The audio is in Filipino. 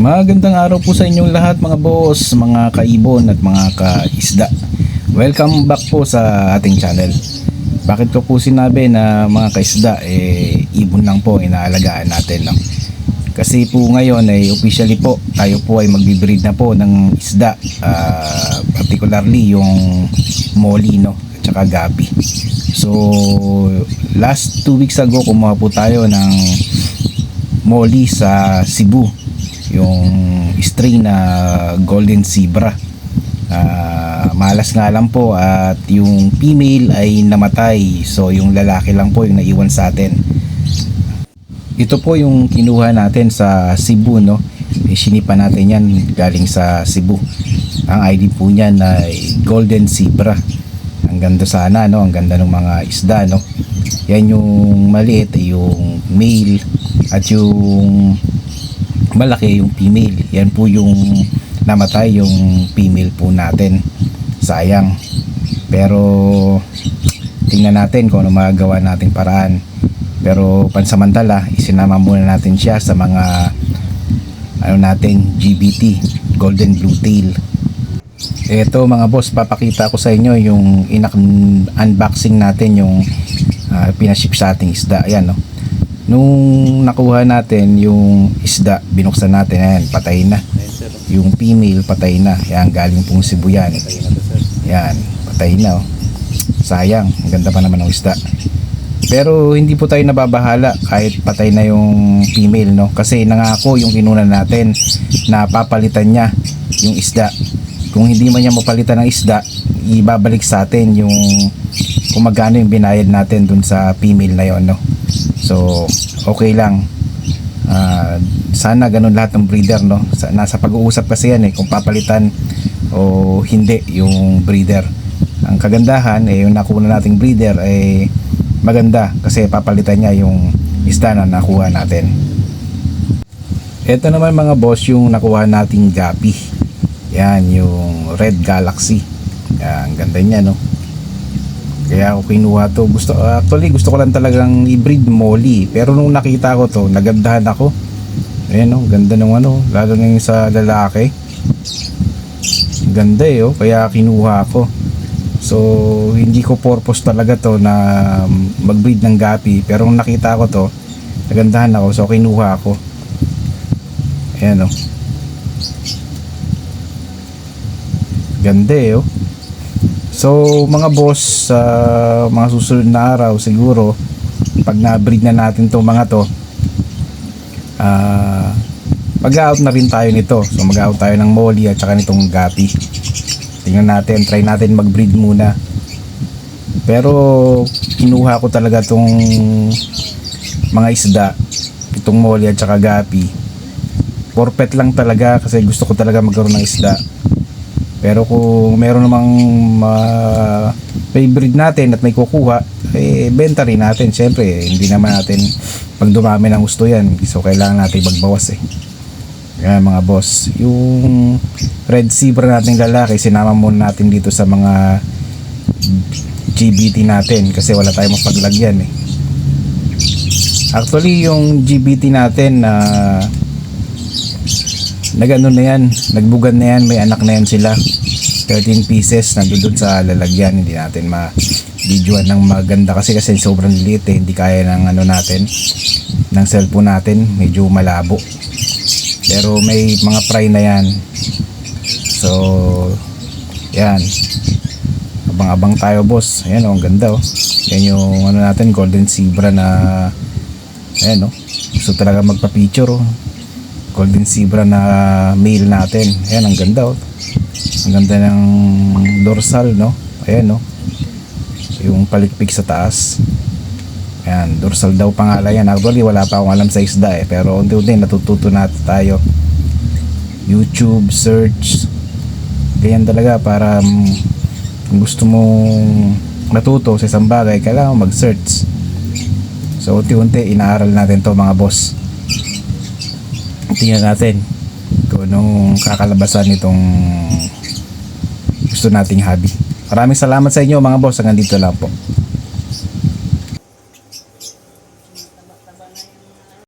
Magandang araw po sa inyong lahat mga boss, mga kaibon at mga kaisda. Welcome back po sa ating channel. Bakit ko po sinabi na mga kaisda, ibon lang po inaalagaan natin, no? Kasi po ngayon ay officially po, tayo po ay magbibreed na po ng isda, particularly yung molly, no? At saka gapi. So last 2 weeks ago kumuha po tayo ng molly sa Cebu, yung strain na golden zebra. Malas nga lang po at yung female ay namatay, so yung lalaki lang po yung naiwan sa atin. Ito po yung kinuha natin sa Cebu, no? Sinipa natin yan galing sa Cebu. Ang ID po niyan ay golden zebra. Ang ganda sana, no? Ang ganda ng mga isda, no? Yan yung maliit, yung male, at yung malaki yung female. Yan po yung namatay, yung female po natin. Sayang. Pero tingnan natin kung ano magagawa nating paraan. Pero pansamantala, isinama muna natin siya sa mga GBT, golden blue tail. Ito mga boss, papakita ko sa inyo yung unboxing natin, yung pinaship sa ating isda. Ayan, no? Nung nakuha natin yung isda, binuksan natin, ayan, patay na. Yung female patay na. Yan, galing pong Cebu yan. Yan, patay na, oh. Sayang, ang ganda pa naman ng isda. Pero hindi po tayo nababahala kahit patay na yung female, no? Kasi nangako yung kinunan natin na papalitan niya yung isda. Kung hindi man niya mapalitan ng isda, ibabalik sa atin yung kung magkano yung binayad natin dun sa female na yon, no? So okay lang. Sana ganun lahat ng breeder, no? Nasa pag-uusap kasi yan, kung papalitan o hindi yung breeder. Ang kagandahan yung nakuha nating breeder ay maganda kasi papalitan niya yung isda na nakuha natin. Ito naman mga boss yung nakuha nating gapi. Yan yung Red Galaxy. Yan, ang ganda niya, no? Kaya ako kinuha to. Gusto ko lang talagang i-breed molly. Pero nung nakita ko to, nagandahan ako. Ayan, no? Ganda ng lalo na yung sa lalaki. Ganda oh. Kaya kinuha ko. So hindi ko purpose talaga to na mag-breed ng gapi. Pero nung nakita ko to, nagandahan ako. So kinuha ko. Ayan, oh. Ganda oh. So mga boss, sa mga susunod na araw siguro pag na-breed na natin itong mga to, mag-out na rin tayo nito. So mag-out tayo ng molly at saka nitong gapi. Tingnan natin, try natin mag-breed muna. Pero kinuha ko talaga itong mga isda, itong molly at saka gapi. Forfeit lang talaga kasi gusto ko talaga magkaroon ng isda. Pero kung meron namang may breed natin at may kukuha, benta rin natin. Siyempre, hindi naman natin pag dumami ng gusto yan. So, kailangan natin magbawas Yan mga boss. Yung red zebra nating lalaki, sinama muna natin dito sa mga GBT natin kasi wala tayong mapaglagyan Actually, yung GBT natin nagano na yan, nagbugan na yan, may anak na yan sila. 13 pieces nandun sa lalagyan. Hindi natin ma-videoan ng maganda kasi sobrang liit hindi kaya ng natin, ng cellphone natin, medyo malabo. Pero may mga fry na yan. So yan, abang-abang tayo boss. Ayan ang ganda yan yung natin, golden zebra na ayan gusto talaga magpa-picture golden zebra na male natin. Ayan, ang ganda ang ganda ng dorsal, no? Ayan, yung palikpik sa taas. Ayan, dorsal daw pangalan yan. Actually wala pa akong alam sa isda pero unti-unti natututo natin tayo. YouTube search, ganyan talaga para kung gusto mong matuto sa isang bagay, kailangan mag-search. So unti-unti inaaral natin to mga boss. Tingnan natin kung anong kakalabasan nitong gusto nating hobby. Maraming salamat sa inyo mga boss. Hanggang dito lang po.